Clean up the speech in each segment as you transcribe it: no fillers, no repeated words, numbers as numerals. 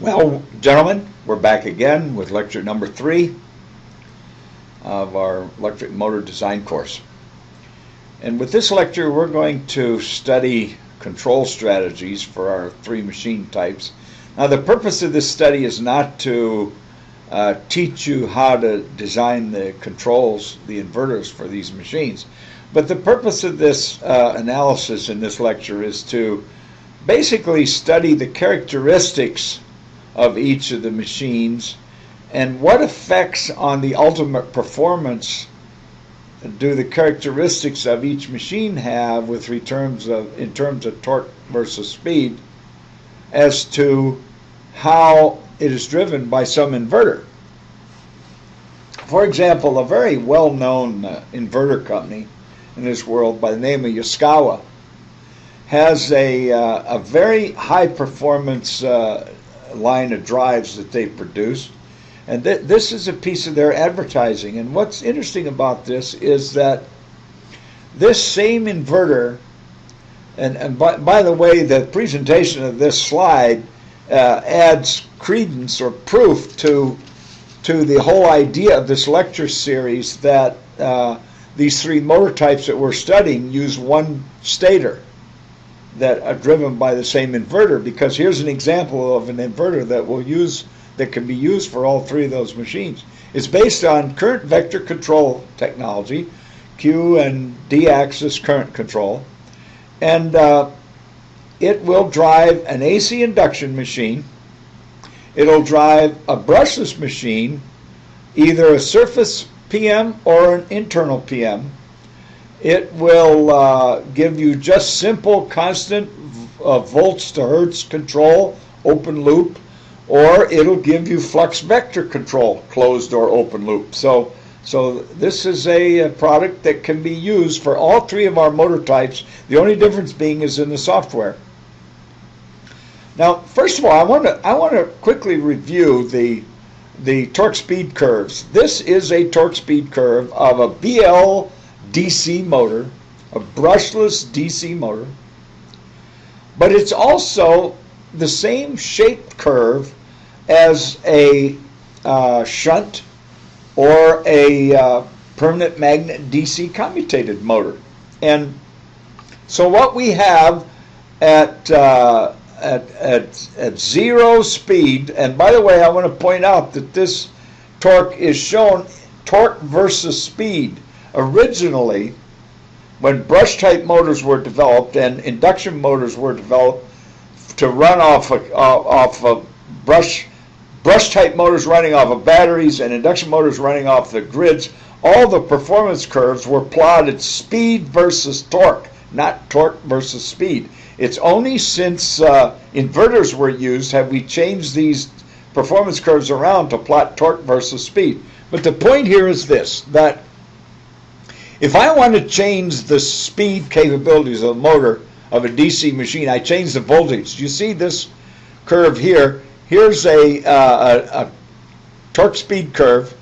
Well, gentlemen, we're back again with lecture number 3 of our electric motor design course. And with this lecture, we're going to study control strategies for our 3 machine types. Now, the purpose of this study is not to teach you how to design the controls, the inverters for these machines, but the purpose of this analysis in this lecture is to basically study the characteristics of each of the machines and what effects on the ultimate performance do the characteristics of each machine have in terms of torque versus speed as to how it is driven by some inverter. For example, a very well-known inverter company in this world by the name of Yaskawa has a very high performance line of drives that they produce, and this is a piece of their advertising. And what's interesting about this is that this same inverter, and by the way, the presentation of this slide adds credence or proof to the whole idea of this lecture series that these 3 motor types that we're studying use one stator that are driven by the same inverter, because here's an example of an inverter that can be used for all 3 of those machines. It's based on current vector control technology, Q and D axis current control, and it will drive an AC induction machine. It'll drive a brushless machine, either a surface PM or an internal PM. It will give you just simple constant volts to hertz control, open loop, or it'll give you flux vector control, closed or open loop. So this is a product that can be used for all 3 of our motor types. The only difference being is in the software. Now, first of all, I want to quickly review the torque speed curves. This is a torque speed curve of a BL DC motor, a brushless DC motor, but it's also the same shaped curve as a shunt or a permanent magnet DC commutated motor. And so what we have at 0 speed, and by the way, I want to point out that this torque is shown torque versus speed. Originally, when brush type motors were developed and induction motors were developed to run off of brush type motors running off of batteries and induction motors running off the grids, all the performance curves were plotted speed versus torque, not torque versus speed. It's only since inverters were used have we changed these performance curves around to plot torque versus speed. But the point here is this, that if I want to change the speed capabilities of a motor of a DC machine, I change the voltage. You see this curve here? Here's a torque speed curve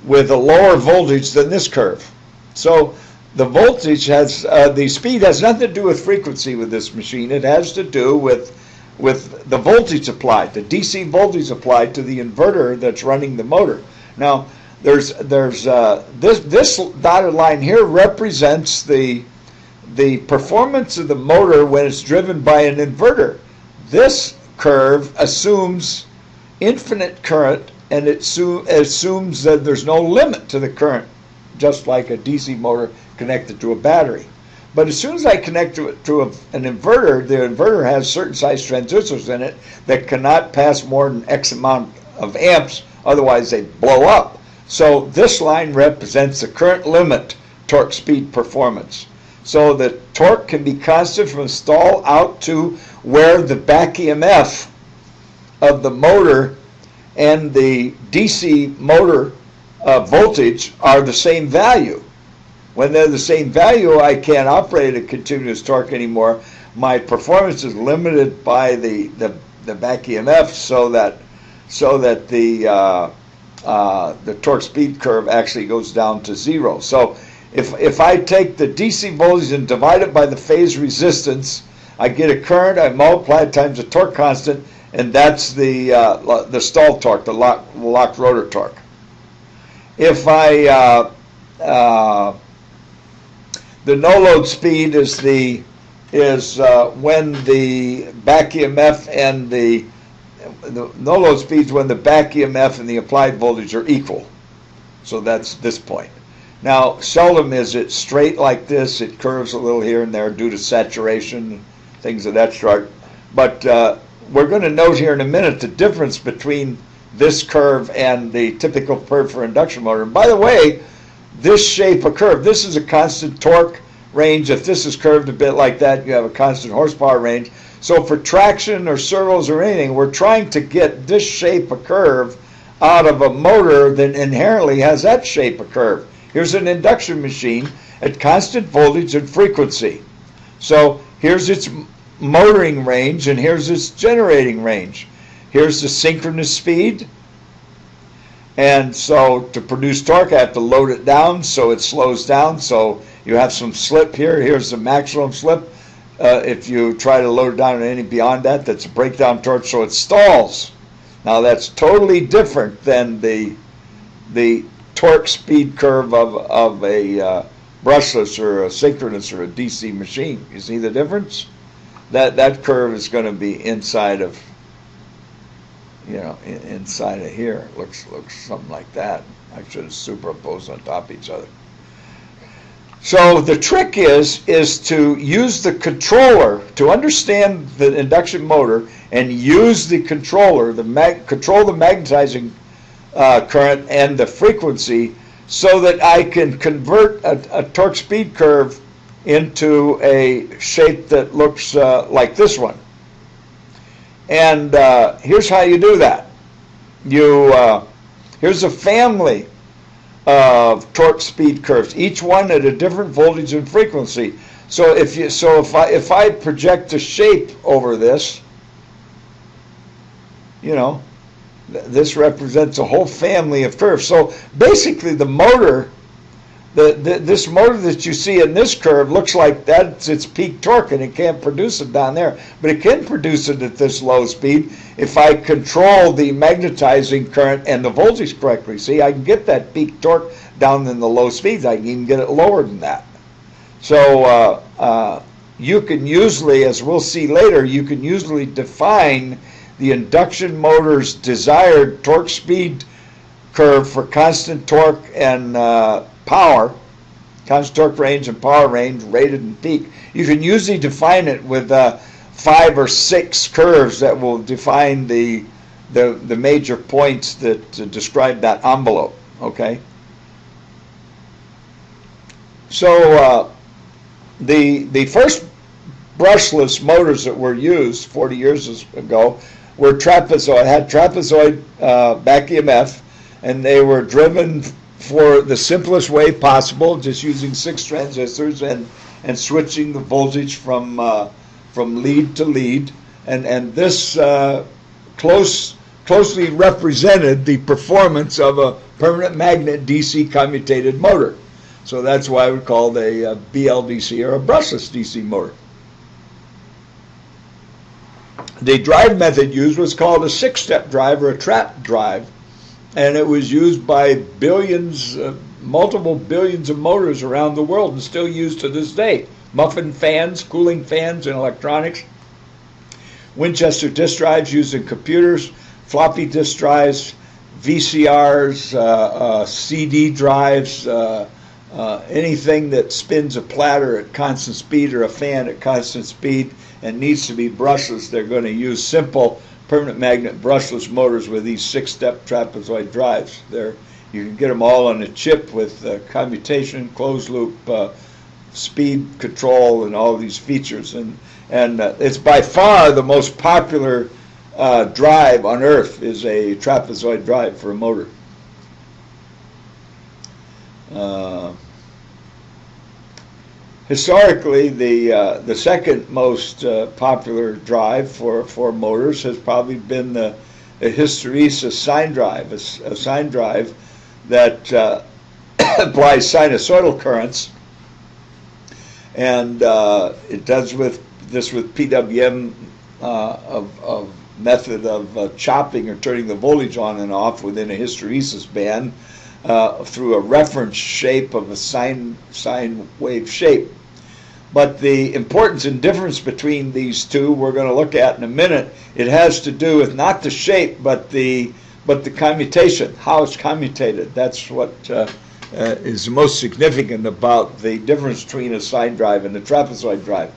with a lower voltage than this curve. So the voltage has, the speed has nothing to do with frequency with this machine. It has to do with the voltage applied, the DC voltage applied to the inverter that's running the motor. Now, this dotted line here represents the performance of the motor when it's driven by an inverter. This curve assumes infinite current, and it assumes that there's no limit to the current, just like a DC motor connected to a battery. But as soon as I connect it to an inverter, the inverter has certain size transistors in it that cannot pass more than X amount of amps, otherwise they blow up. So this line represents the current limit torque speed performance. So the torque can be constant from stall out to where the back EMF of the motor and the DC motor voltage are the same value. When they're the same value, I can't operate at continuous torque anymore. My performance is limited by the back EMF, so that the torque speed curve actually goes down to 0. So if I take the DC voltage and divide it by the phase resistance, I get a current, I multiply it times the torque constant, and that's the stall torque, the locked rotor torque. If I the no load speed is when the back EMF and the no load speed is when the back EMF and the applied voltage are equal. So that's this point. Now, seldom is it straight like this. It curves a little here and there due to saturation, things of that sort. But we're going to note here in a minute the difference between this curve and the typical curve for induction motor. And by the way, this shape of curve, this is a constant torque range. If this is curved a bit like that, you have a constant horsepower range. So for traction or servos or anything, we're trying to get this shape of curve out of a motor that inherently has that shape of curve. Here's an induction machine at constant voltage and frequency. So here's its motoring range and here's its generating range. Here's the synchronous speed. And so to produce torque, I have to load it down so it slows down. So you have some slip here. Here's the maximum slip. If you try to load it down any beyond that, that's a breakdown torque, so it stalls. Now that's totally different than the torque speed curve of a brushless or a synchronous or a DC machine. You see the difference? That curve is going to be inside of, inside of here. It looks something like that. I should have superimposed on top of each other. So the trick is to use the controller to understand the induction motor and use the controller, control the magnetizing current and the frequency so that I can convert a torque speed curve into a shape that looks like this one. And here's how you do that. Here's a family of torque speed curves, each one at a different voltage and frequency. So if I project a shape over this, this represents a whole family of curves. So basically the motor, this motor that you see in this curve looks like that's its peak torque, and it can't produce it down there. But it can produce it at this low speed if I control the magnetizing current and the voltage correctly. See, I can get that peak torque down in the low speeds. I can even get it lower than that. So you can usually, as we'll see later, you can usually define the induction motor's desired torque speed curve for constant torque and power, constant torque range and power range, rated and peak. You can usually define it with 5 or 6 curves that will define the major points that describe that envelope. Okay. So the first brushless motors that were used 40 years ago were trapezoid, had trapezoid back EMF, and they were driven for the simplest way possible, just using 6 transistors and switching the voltage from lead to lead, and this closely represented the performance of a permanent magnet DC commutated motor. So that's why we called a BLDC or a brushless DC motor. The drive method used was called a 6-step drive or a trap drive, and it was used by billions, multiple billions of motors around the world and still used to this day. Muffin fans, cooling fans, and electronics. Winchester disk drives used in computers, floppy disk drives, VCRs, CD drives, anything that spins a platter at constant speed or a fan at constant speed and needs to be brushless. They're going to use simple permanent magnet brushless motors with these 6-step trapezoid drives. You can get them all on a chip with commutation, closed loop, speed control, and all these features. And it's by far the most popular drive on Earth is a trapezoid drive for a motor. Historically, the second most popular drive for motors has probably been the hysteresis sine drive, a sine drive that applies sinusoidal currents, and it does this with PWM of method of chopping or turning the voltage on and off within a hysteresis band through a reference shape of a sine wave shape. But the importance and difference between these two we're going to look at in a minute. It has to do with not the shape, but the commutation, how it's commutated. That's what is most significant about the difference between a sine drive and a trapezoid drive.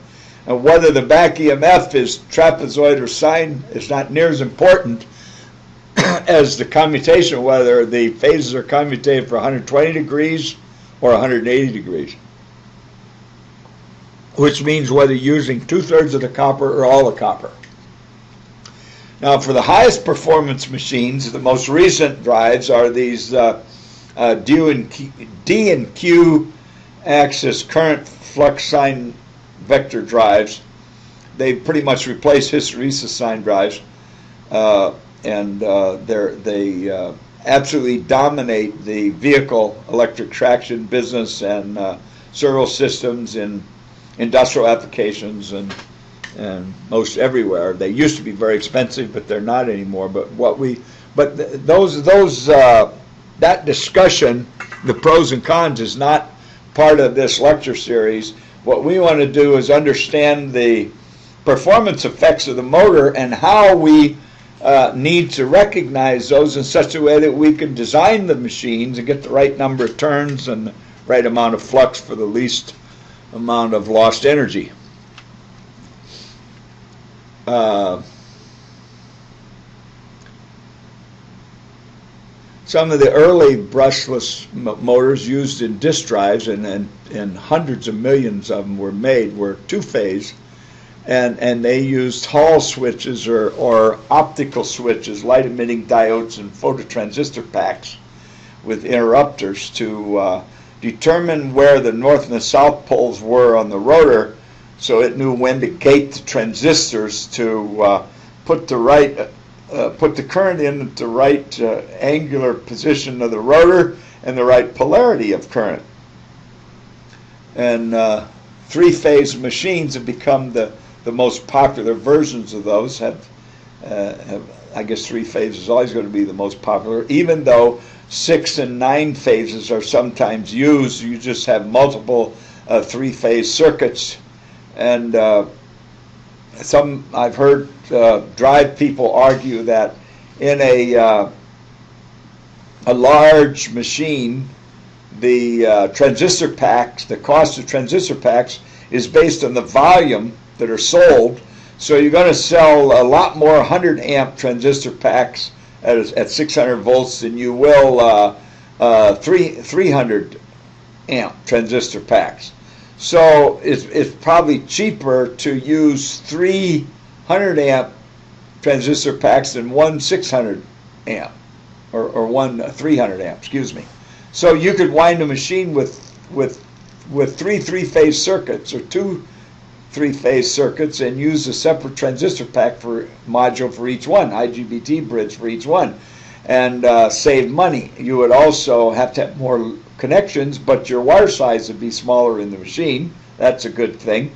And whether the back EMF is trapezoid or sine is not near as important as the commutation, whether the phases are commutated for 120 degrees or 180 degrees. Which means whether you're using 2/3 of the copper or all the copper. Now, for the highest performance machines, the most recent drives are these D and Q axis current flux sine vector drives. They pretty much replace hysteresis sine drives, and they absolutely dominate the vehicle electric traction business and servo systems in industrial applications and most everywhere. They used to be very expensive, but they're not anymore. That discussion, the pros and cons, is not part of this lecture series. What we want to do is understand the performance effects of the motor and how we need to recognize those in such a way that we can design the machines and get the right number of turns and the right amount of flux for the least amount of lost energy. Some of the early brushless motors used in disk drives, and hundreds of millions of them were made, were two-phase, and they used Hall switches or optical switches, light-emitting diodes and phototransistor packs with interrupters to determine where the north and the south poles were on the rotor, so it knew when to gate the transistors to put the current in at the right angular position of the rotor and the right polarity of current. And three-phase machines have become the most popular versions of those. I guess three-phase is always going to be the most popular, even though 6 and 9 phases are sometimes used. You just have multiple three-phase circuits, and I've heard drive people argue that in a large machine, the transistor packs, the cost of transistor packs is based on the volume that are sold. So you're going to sell a lot more 100 amp transistor packs at 600 volts than you will 300 amp transistor packs. So it's probably cheaper to use 300 amp transistor packs than one 600 amp or one 300 amp, excuse me. So you could wind a machine with three three-phase circuits or two three-phase circuits and use a separate transistor pack module for each one, IGBT bridge for each one, and save money. You would also have to have more connections, but your wire size would be smaller in the machine. That's a good thing.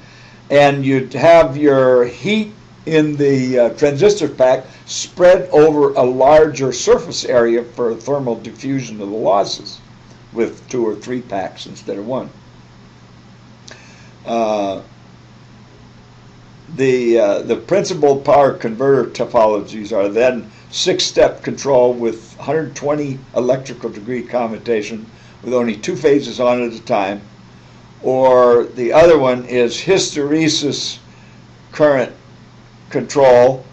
And you'd have your heat in the transistor pack spread over a larger surface area for thermal diffusion of the losses with 2 or 3 packs instead of 1. The principal power converter topologies are then 6-step control with 120 electrical degree commutation with only 2 phases on at a time, or the other one is hysteresis current control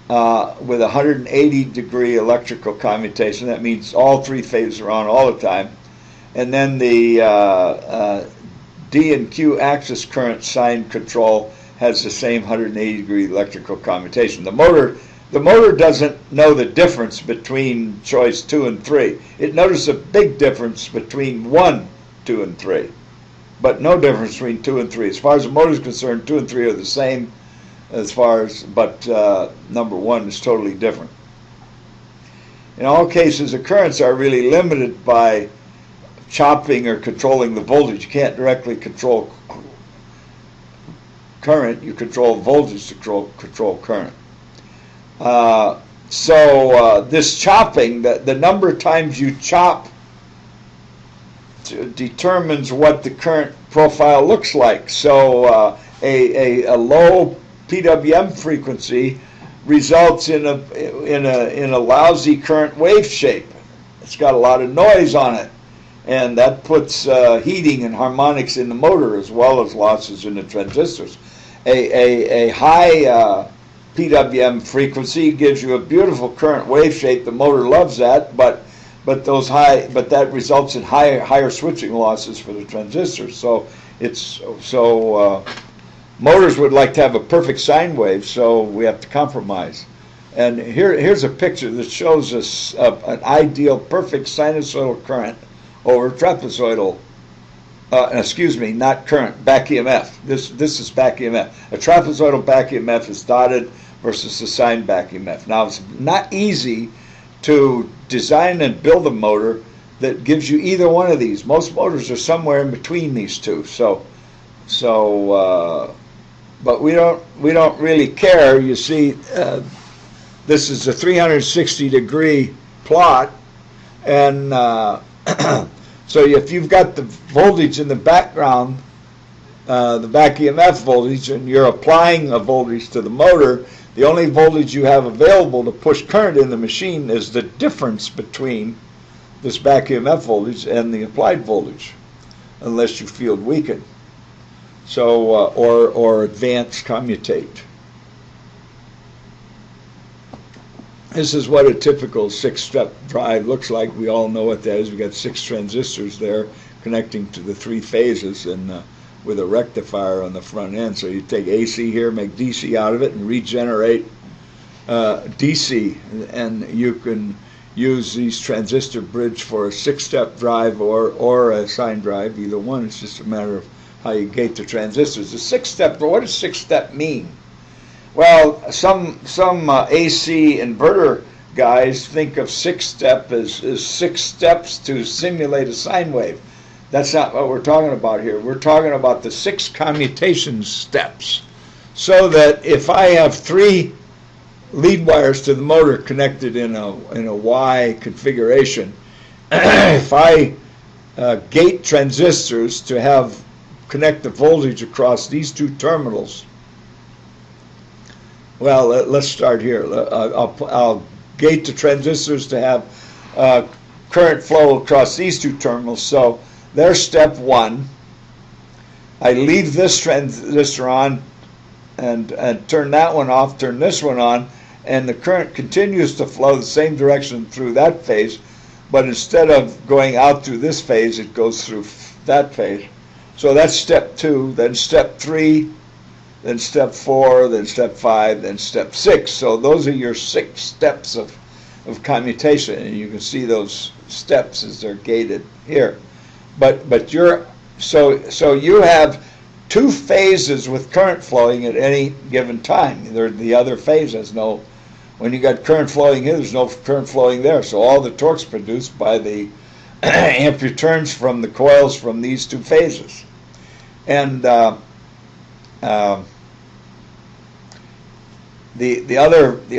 with 180 degree electrical commutation. That means all 3 phases are on all the time. And then the D and Q axis current sine control has the same 180 degree electrical commutation. The motor doesn't know the difference between choice 2 and 3. It notices a big difference between 1, 2, and 3, but no difference between 2 and 3. As far as the motor is concerned, 2 and 3 are the same, but number 1 is totally different. In all cases, the currents are really limited by chopping or controlling the voltage. You can't directly control current. You control voltage to control current. This chopping, the number of times you chop determines what the current profile looks like. So a low PWM frequency results in a lousy current wave shape. It's got a lot of noise on it, and that puts heating and harmonics in the motor as well as losses in the transistors. A high PWM frequency gives you a beautiful current wave shape. The motor loves that, but that results in higher switching losses for the transistors. So motors would like to have a perfect sine wave, so we have to compromise. And here's a picture that shows us an ideal perfect sinusoidal current over trapezoidal. Excuse me, not current, back EMF. This is back EMF. A trapezoidal back EMF is dotted versus a sine back EMF. Now, it's not easy to design and build a motor that gives you either one of these. Most motors are somewhere in between these two. But we don't really care. You see, this is a 360-degree plot, and so if you've got the voltage in the background, the back EMF voltage, and you're applying a voltage to the motor, the only voltage you have available to push current in the machine is the difference between this back EMF voltage and the applied voltage, unless you field weaken. So, or advance commutate. This is what a typical 6-step drive looks like. We all know what that is. We've got 6 transistors there connecting to the 3 phases, and with a rectifier on the front end. So you take AC here, make DC out of it, and regenerate DC. And you can use these transistor bridge for a 6-step drive or a sine drive, either one. It's just a matter of how you gate the transistors. The 6-step, what does 6-step mean? Well, some AC inverter guys think of 6-step as 6 steps to simulate a sine wave. That's not what we're talking about here. We're talking about the 6 commutation steps. So that if I have 3 lead wires to the motor connected in a Y configuration, if I gate transistors to connect the voltage across these 2 terminals. Well, let's start here. I'll gate the transistors to have current flow across these 2 terminals. So there's step 1. I leave this transistor on and turn that one off, turn this one on, and the current continues to flow the same direction through that phase, but instead of going out through this phase, it goes through that phase. So that's step 2, then step 3, then step 4, then step 5, then step 6. So those are your 6 steps of commutation, and you can see those steps as they're gated here. But you have 2 phases with current flowing at any given time. The other phase has no. When you got current flowing here, there's no current flowing there. So all the torque's produced by the ampere turns from the coils from these 2 phases. And the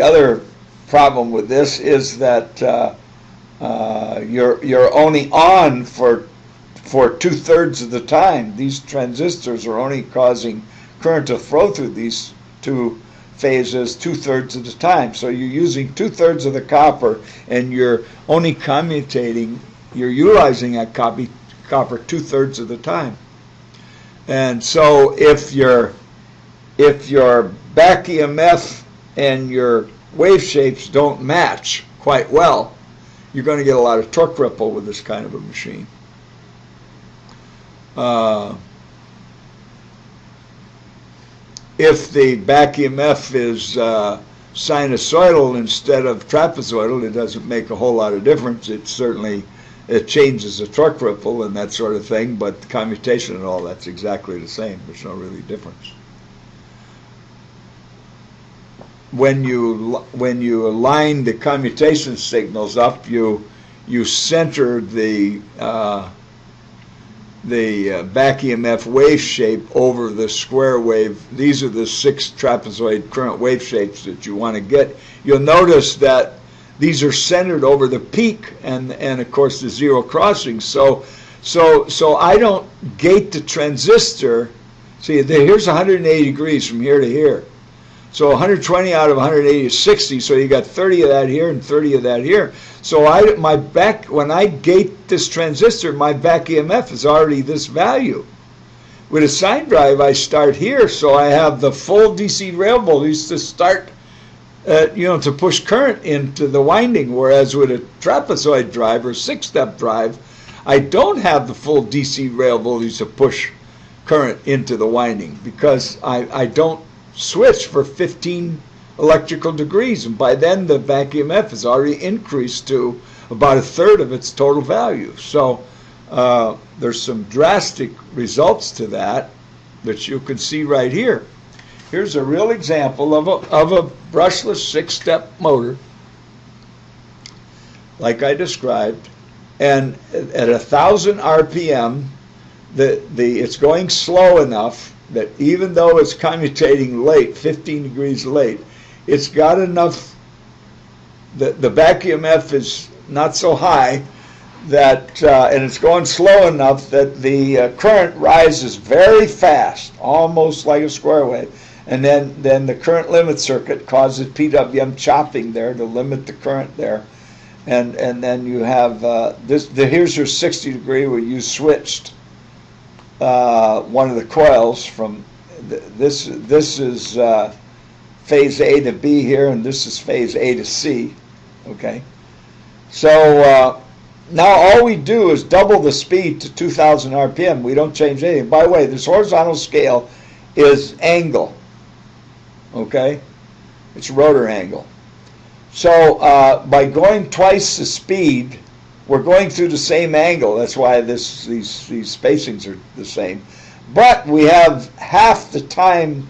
other problem with this is that you're only on for 2/3 of the time. These transistors are only causing current to flow through these 2 phases 2/3 of the time. So you're using 2/3 of the copper, and you're only commutating. You're utilizing that copper 2/3 of the time. And so if your back EMF and your wave shapes don't match quite well, you're going to get a lot of torque ripple with this kind of a machine. If the back EMF is sinusoidal instead of trapezoidal, it doesn't make a whole lot of difference. It changes the torque ripple and that sort of thing, but the commutation and all that's exactly the same. There's no really difference. When you align the commutation signals up, you center the back EMF wave shape over the square wave. These are the 6 trapezoid current wave shapes that you want to get. You'll notice that these are centered over the peak and of course the zero crossing. So I don't gate the transistor. See, here's 180 degrees from here to here. So 120 out of 180 is 60, so you got 30 of that here and 30 of that here. So when I gate this transistor, my back EMF is already this value. With a sine drive, I start here, so I have the full DC rail voltage to start, to push current into the winding, whereas with a trapezoid drive or 6-step drive, I don't have the full DC rail voltage to push current into the winding because I don't switch for 15 electrical degrees, and by then the back EMF has already increased to about 1/3 of its total value. So there's some drastic results to that you can see right here. Here's a real example of a brushless 6-step motor like I described, and at 1,000 RPM it's going slow enough that even though it's commutating late, 15 degrees late, it's got enough, the back EMF is not so high that, and it's going slow enough that the current rises very fast, almost like a square wave, and then the current limit circuit causes PWM chopping there to limit the current there, and then you have here's your 60 degree where you switched one of the coils from this is phase A to B here, and this is phase A to C. Okay, so now all we do is double the speed to 2,000 RPM. We don't change anything. By the way, this horizontal scale is angle. Okay, it's rotor angle. So by going twice the speed, we're going through the same angle. That's why these spacings are the same. But we have half the time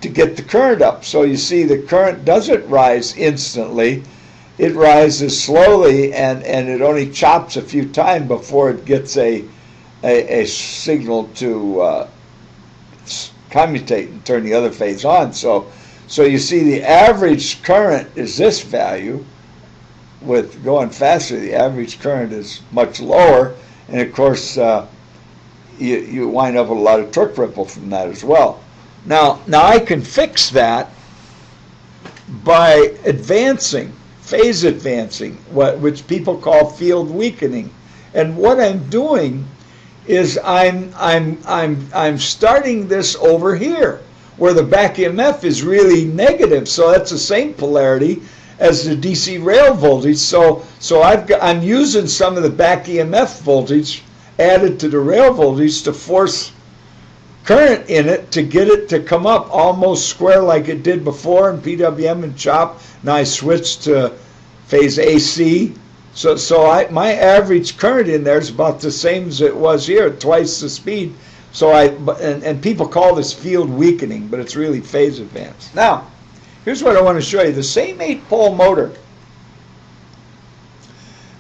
to get the current up. So you see the current doesn't rise instantly. It rises slowly, and it only chops a few times before it gets a signal to commutate and turn the other phase on. So you see the average current is this value. With going faster, the average current is much lower, and of course you wind up with a lot of torque ripple from that as well. Now I can fix that by advancing, phase advancing, which people call field weakening. And what I'm doing is I'm starting this over here where the back EMF is really negative, so that's the same polarity as the DC rail voltage. So I'm using some of the back EMF voltage added to the rail voltage to force current in it to get it to come up almost square like it did before in PWM and CHOP. Now I switched to phase AC. So my average current in there is about the same as it was here, twice the speed. So and people call this field weakening, but it's really phase advance. Now, here's what I want to show you. The same 8-pole motor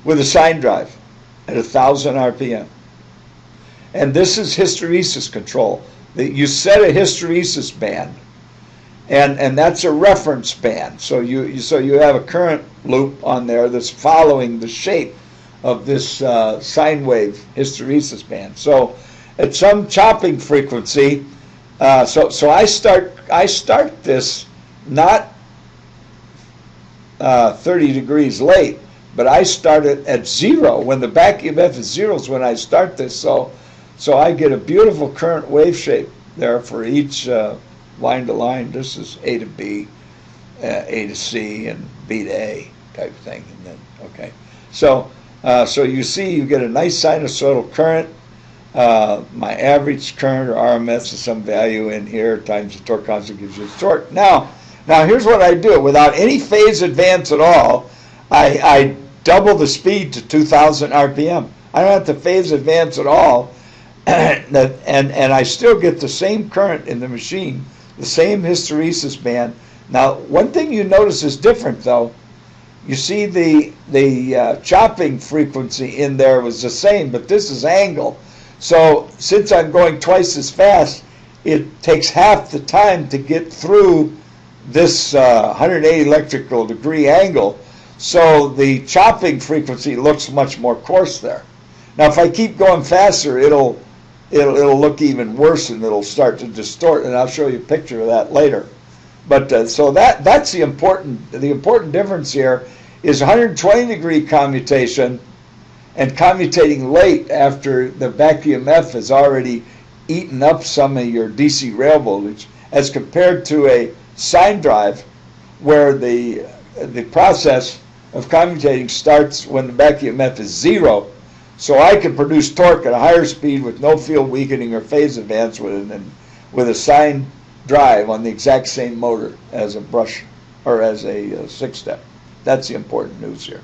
with a sine drive at 1,000 RPM. And this is hysteresis control. You set a hysteresis band, and that's a reference band. So you have a current loop on there that's following the shape of this sine wave hysteresis band. So at some chopping frequency, so I start this not 30 degrees late, but I start it at 0. When the back EMF is 0 is when I start this. So I get a beautiful current wave shape there for each line to line. This is A to B, A to C, and B to A type thing. And then okay, so you see you get a nice sinusoidal current. My average current or RMS is some value in here times the torque constant gives you the torque. Now here's what I do. Without any phase advance at all, I double the speed to 2,000 RPM. I don't have to phase advance at all, and I still get the same current in the machine, the same hysteresis band. Now, one thing you notice is different, though. You see the chopping frequency in there was the same, but this is angle. So since I'm going twice as fast, it takes half the time to get through this 180 electrical degree angle, so the chopping frequency looks much more coarse there. Now if I keep going faster, it'll look even worse, and it'll start to distort, and I'll show you a picture of that later. But so that's the important difference here is 120 degree commutation and commutating late after the back EMF has already eaten up some of your DC rail voltage, as compared to a sine drive where the process of commutating starts when the back EMF is 0. So I can produce torque at a higher speed with no field weakening or phase advance with a sine drive on the exact same motor as a brush or as a 6-step. That's the important news here.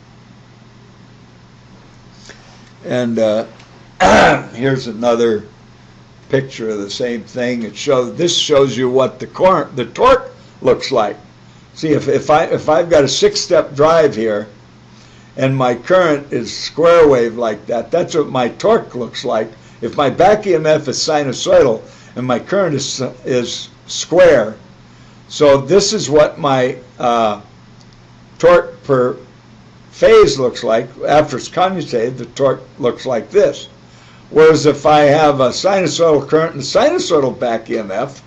And here's another picture of the same thing. This shows you what the torque looks like. See, if I've got a 6-step drive here, and my current is square wave like that, that's what my torque looks like. If my back EMF is sinusoidal and my current is square, so this is what my torque per phase looks like. After it's commutated, the torque looks like this. Whereas if I have a sinusoidal current and a sinusoidal back EMF,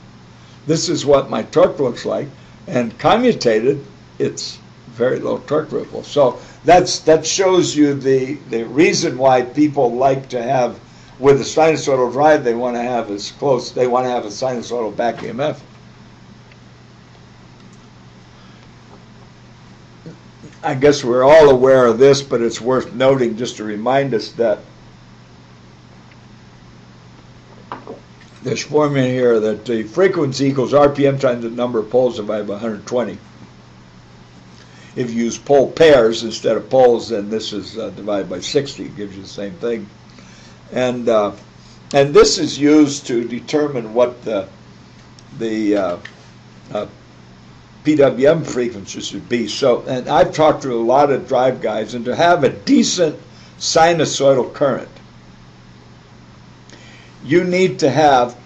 this is what my torque looks like, and commutated, it's very low torque ripple. So that shows you the reason why people like to have, with a sinusoidal drive, they want to have a sinusoidal back EMF. I guess we're all aware of this, but it's worth noting just to remind us that there's formula here that the frequency equals RPM times the number of poles divided by 120. If you use pole pairs instead of poles, then this is divided by 60. It gives you the same thing. And this is used to determine what the PWM frequency should be. So, and I've talked to a lot of drive guys, and to have a decent sinusoidal current, you need to have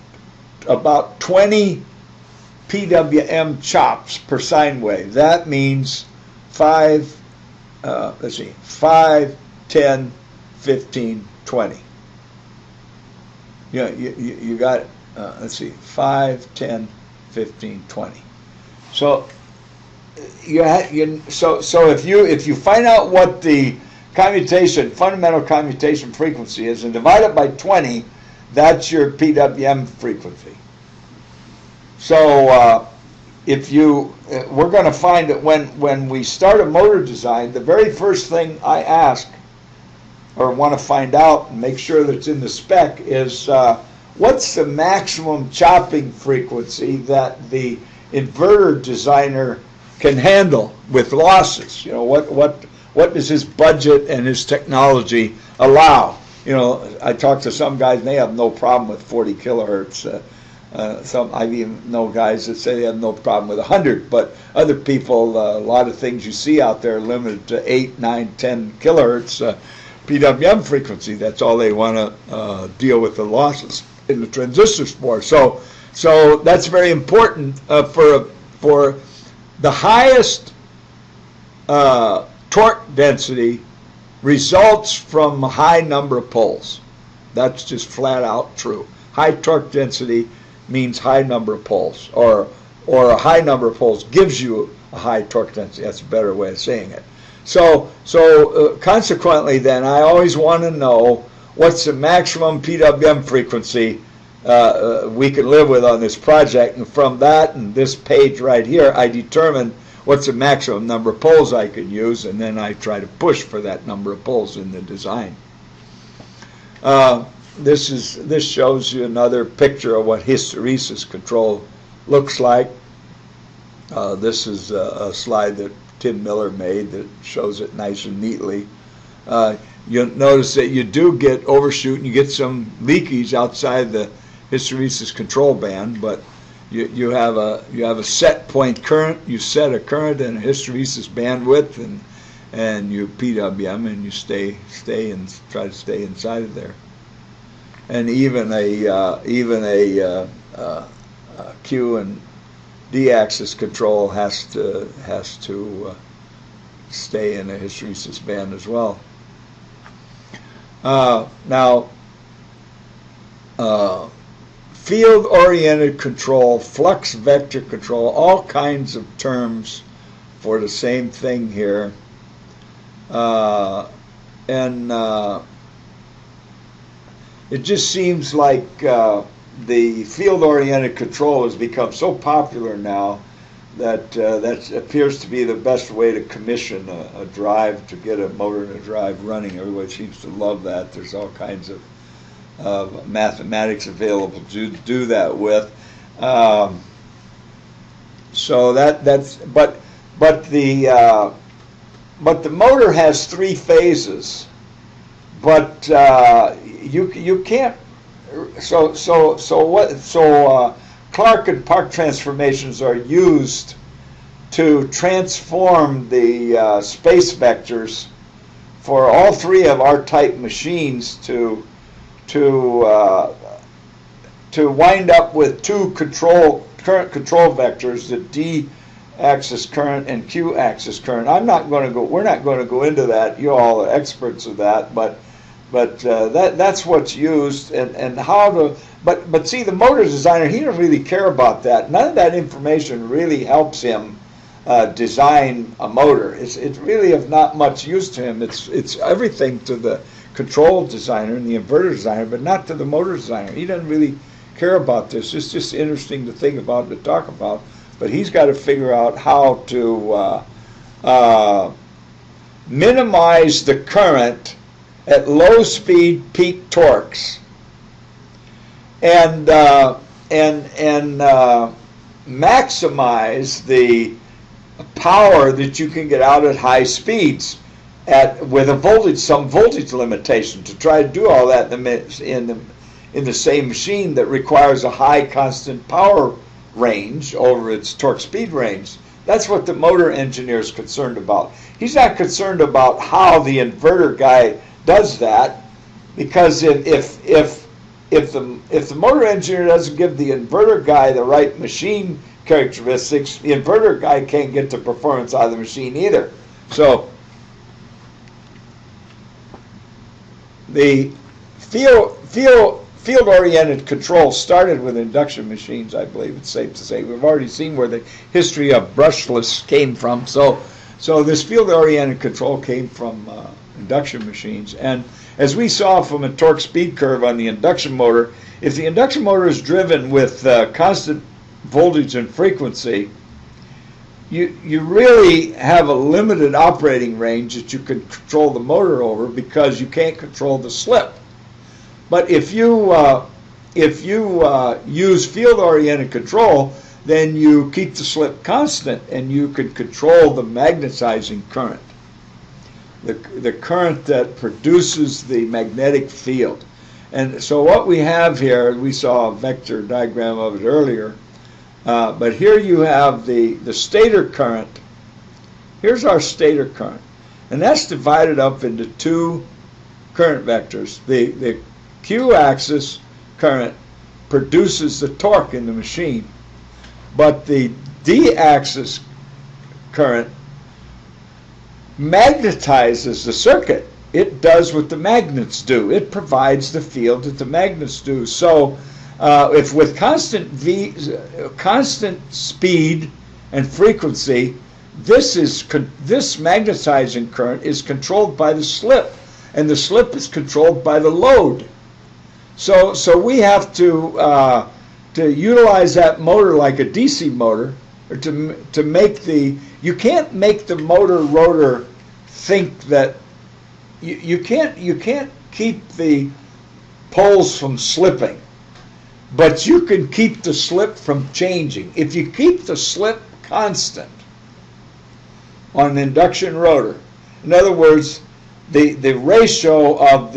about 20 PWM chops per sine wave. That means 5, 10, 15, 20. You got it. 5, 10, 15, 20. So so if you find out what the fundamental commutation frequency is, and divide it by 20, that's your PWM frequency. So we're going to find that when we start a motor design, the very first thing I ask or want to find out and make sure that it's in the spec is what's the maximum chopping frequency that the inverter designer can handle with losses. What does his budget and his technology allow? I talked to some guys and they have no problem with 40 kilohertz. I've even know guys that say they have no problem with 100, but other people, a lot of things you see out there are limited to 8, 9, 10 kilohertz PWM frequency. That's all they want to deal with the losses in the transistors for. So that's very important for the highest torque density results from a high number of poles. That's just flat out true. High torque density means high number of poles, or a high number of poles gives you a high torque density. That's a better way of saying it. So consequently then, I always want to know what's the maximum PWM frequency we can live with on this project, and from that and this page right here, I determine what's the maximum number of poles I can use, and then I try to push for that number of poles in the design. This shows you another picture of what hysteresis control looks like. This is a slide that Tim Miller made that shows it nice and neatly. You'll notice that you do get overshoot and you get some leakage outside the hysteresis control band, but you have a set point current. You set a current and a hysteresis bandwidth, and you PWM, and you stay and try to stay inside of there. and even a Q and D-axis control has to stay in a hysteresis band as well. Now, field-oriented control, flux vector control, all kinds of terms for the same thing here. It just seems like the field-oriented control has become so popular now that that appears to be the best way to commission a drive, to get a motor and a drive running. Everybody seems to love that. There's all kinds of mathematics available to do that with. So but the motor has three phases, but you can't. Clark and Park transformations are used to transform the space vectors for all three of our type machines to wind up with two current control vectors, the D-axis current and Q-axis current. We're not going to go into that. You all are experts of that, but that's what's used, and how to. But see, the motor designer, he doesn't really care about that. None of that information really helps him design a motor. It's really of not much use to him. It's everything to the control designer and the inverter designer, but not to the motor designer. He doesn't really care about this. It's just interesting to think about and to talk about. But he's got to figure out how to minimize the current at low speed peak torques, and maximize the power that you can get out at high speeds with some voltage limitation. To try to do all that in the same machine that requires a high constant power range over its torque speed range. That's what the motor engineer is concerned about. He's not concerned about how the inverter guy does that, because if the motor engineer doesn't give the inverter guy the right machine characteristics, the inverter guy can't get the performance out of the machine either. So the field-oriented control started with induction machines, I believe it's safe to say. We've already seen where the history of brushless came from. So this field-oriented control came from induction machines. And as we saw from a torque speed curve on the induction motor, if the induction motor is driven with constant voltage and frequency, you really have a limited operating range that you can control the motor over, because you can't control the slip. But if you use field-oriented control, then you keep the slip constant and you can control the magnetizing current, the current that produces the magnetic field. And so what we have here, we saw a vector diagram of it earlier, but here you have the stator current. Here's our stator current, and that's divided up into two current vectors. The Q-axis current produces the torque in the machine, but the D-axis current magnetizes the circuit. It does what the magnets do. It provides the field that the magnets do. So if with constant speed and frequency, this magnetizing current is controlled by the slip, and the slip is controlled by the load. So we have to utilize that motor like a DC motor, or to make you can't make the motor rotor think that you can't keep the poles from slipping, but you can keep the slip from changing. If you keep the slip constant on an induction rotor, in other words, the ratio of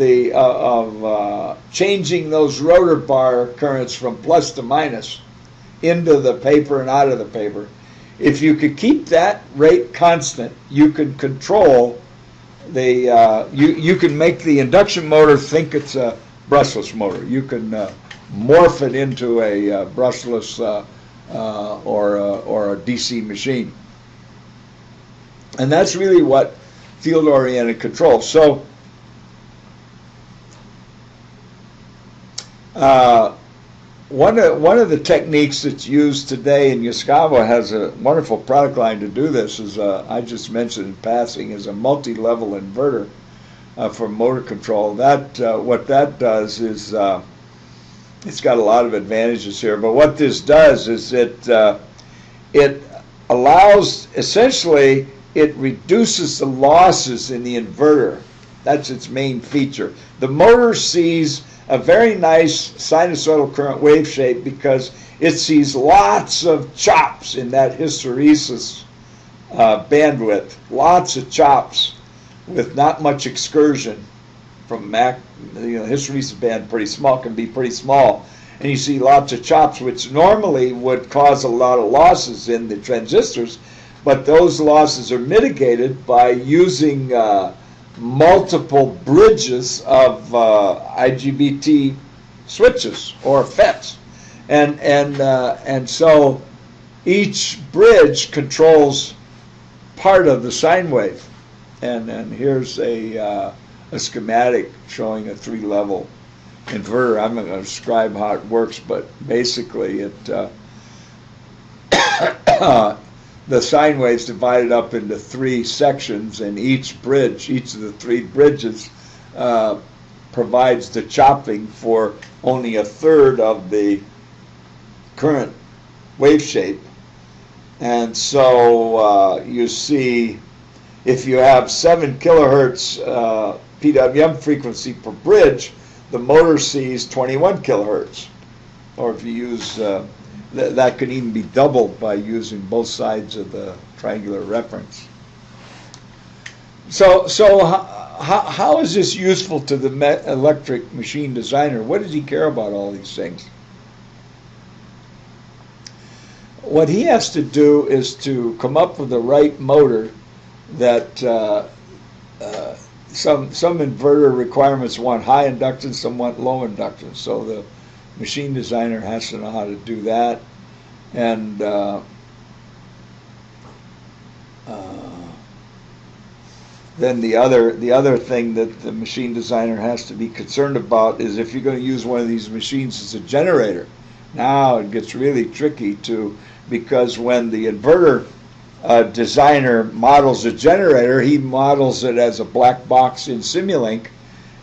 changing those rotor bar currents from plus to minus into the paper and out of the paper, if you could keep that rate constant, you can control you can make the induction motor think it's a brushless motor. You can morph it into a brushless or a DC machine. And that's really what field-oriented control. So one of the techniques that's used today, and Yaskawa has a wonderful product line to do this, is I just mentioned in passing, is a multi-level inverter for motor control. That what that does is it's got a lot of advantages here. But what this does is it allows, essentially, it reduces the losses in the inverter. That's its main feature. The motor sees a very nice sinusoidal current wave shape because it sees lots of chops in that hysteresis bandwidth, lots of chops with not much excursion from hysteresis band pretty small, can be pretty small, and you see lots of chops, which normally would cause a lot of losses in the transistors, but those losses are mitigated by using multiple bridges of IGBT switches or FETs, and so each bridge controls part of the sine wave, and here's a schematic showing a 3-level inverter. I'm not going to describe how it works, but basically it the sine waves divided up into 3 sections, and each bridge, each of the 3 bridges provides the chopping for only a third of the current wave shape. And so you see, if you have 7 kilohertz PWM frequency per bridge, the motor sees 21 kilohertz. Or if you use that can even be doubled by using both sides of the triangular reference. So how is this useful to the electric machine designer? What does he care about all these things? What he has to do is to come up with the right motor that some inverter requirements want high inductance, some want low inductance. So the machine designer has to know how to do that, and then the other thing that the machine designer has to be concerned about is if you're going to use one of these machines as a generator. Now it gets really tricky because when the inverter designer models a generator, he models it as a black box in Simulink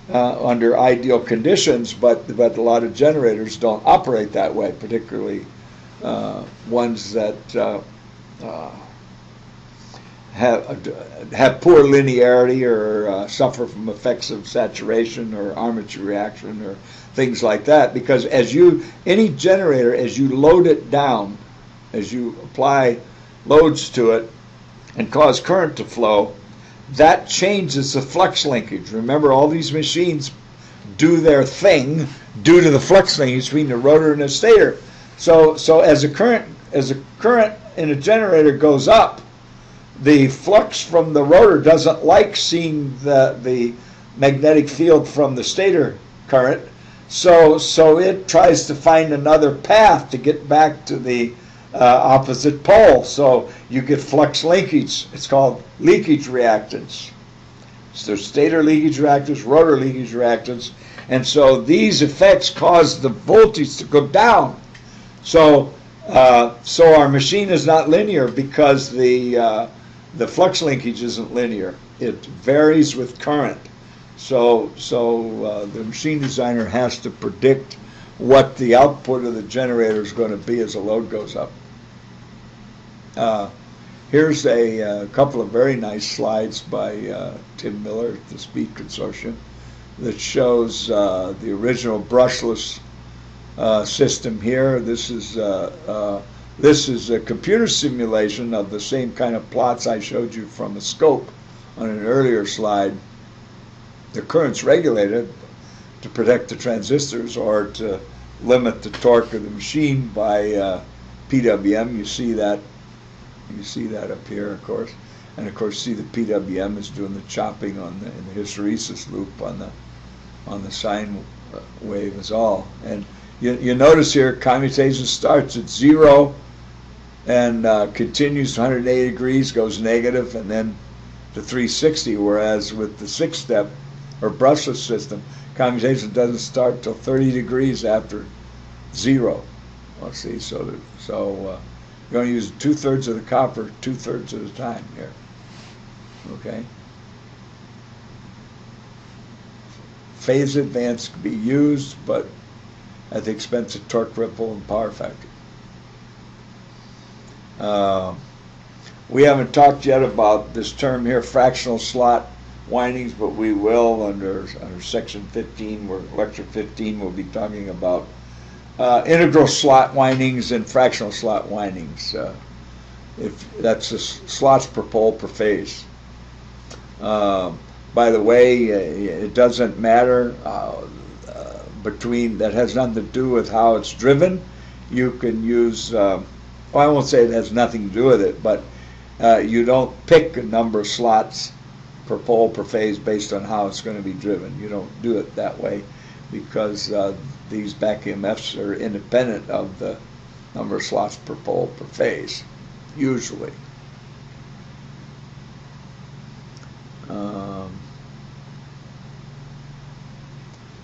under ideal conditions, but a lot of generators don't operate that way, particularly ones that have poor linearity or suffer from effects of saturation or armature reaction or things like that. Because any generator, as you load it down, as you apply loads to it and cause current to flow, that changes the flux linkage. Remember, all these machines do their thing due to the flux linkage between the rotor and the stator. So as a current in a generator goes up, the flux from the rotor doesn't like seeing the magnetic field from the stator current, so it tries to find another path to get back to the opposite pole. So you get flux linkage. It's called leakage reactance. So there's stator leakage reactance, rotor leakage reactance, and so these effects cause the voltage to go down. So our machine is not linear because the flux linkage isn't linear. It varies with current. So the machine designer has to predict what the output of the generator is going to be as the load goes up. Here's a couple of very nice slides by Tim Miller at the Speed Consortium that shows the original brushless system here. This is a computer simulation of the same kind of plots I showed you from a scope on an earlier slide. The current's regulated to protect the transistors or to limit the torque of the machine by PWM. You see that up here, of course, and of course see the PWM is doing the chopping in the hysteresis loop on the sine wave is all. And you notice here commutation starts at 0 and continues to 180 degrees, goes negative, and then to 360, whereas with the 6-step or brushless system, commutation doesn't start till 30 degrees after 0. Let's see, so you're going to use 2/3 of the copper 2/3 of the time here. Okay. Phase advance can be used, but at the expense of torque ripple and power factor. We haven't talked yet about this term here, fractional slot windings, but we will under section 15, where lecture 15 we'll be talking about integral slot windings and fractional slot windings. If that's the slots per pole per phase. By the way, it doesn't matter between, that has nothing to do with how it's driven. You can use, well, I won't say it has nothing to do with it, but you don't pick a number of slots per pole per phase based on how it's going to be driven. You don't do it that way because these back EMFs are independent of the number of slots per pole per phase, usually.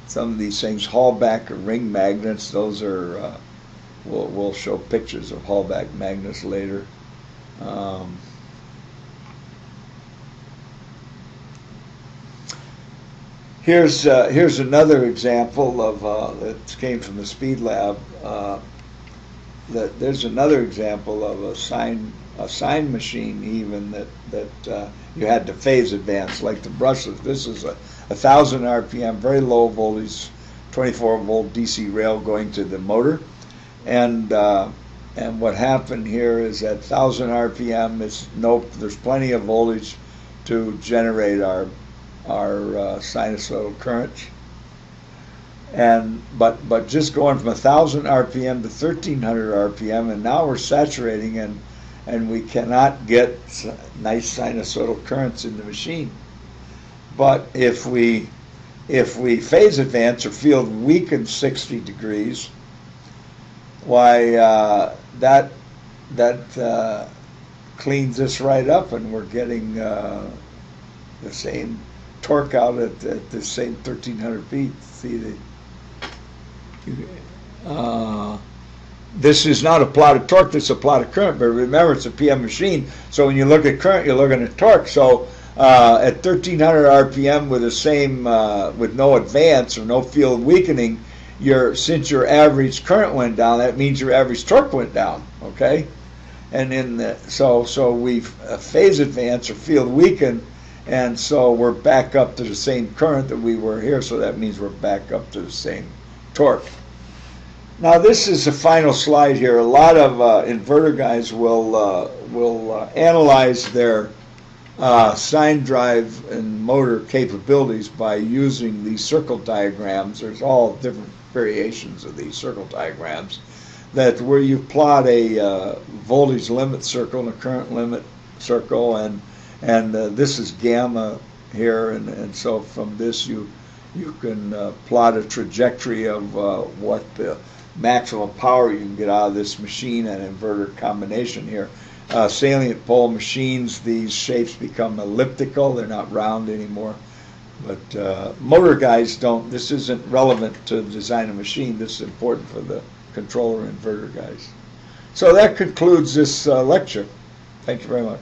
Some of these things, Hallback or ring magnets, those are, we'll show pictures of Hallback magnets later. Here's another example of that came from the Speed Lab. There's another example of a sine machine even that you had to phase advance like the brushless. This is a 1,000 RPM, very low voltage, 24 volt DC rail going to the motor, and what happened here is at 1,000 RPM, there's plenty of voltage to generate our sinusoidal currents, but just going from 1,000 RPM to 1,300 RPM, and now we're saturating and we cannot get nice sinusoidal currents in the machine. But if we phase advance or field weaken 60 degrees, why that cleans this right up, and we're getting the same torque out at the same 1,300 feet. See, this is not a plotted torque, this is a plotted current, but remember it's a PM machine, so when you look at current, you're looking at torque. So at 1,300 RPM with the same, with no advance or no field weakening, since your average current went down, that means your average torque went down, okay? And so we phase advance or field weaken, and so we're back up to the same current that we were here, so that means we're back up to the same torque. Now this is the final slide here. A lot of inverter guys will analyze their sine drive and motor capabilities by using these circle diagrams. There's all different variations of these circle diagrams, that where you plot a voltage limit circle and a current limit circle, and this is gamma here, and so from this you can plot a trajectory of what the maximum power you can get out of this machine and inverter combination here. Salient pole machines, these shapes become elliptical, they're not round anymore. But motor guys don't, this isn't relevant to design a machine, this is important for the controller inverter guys. So that concludes this lecture. Thank you very much.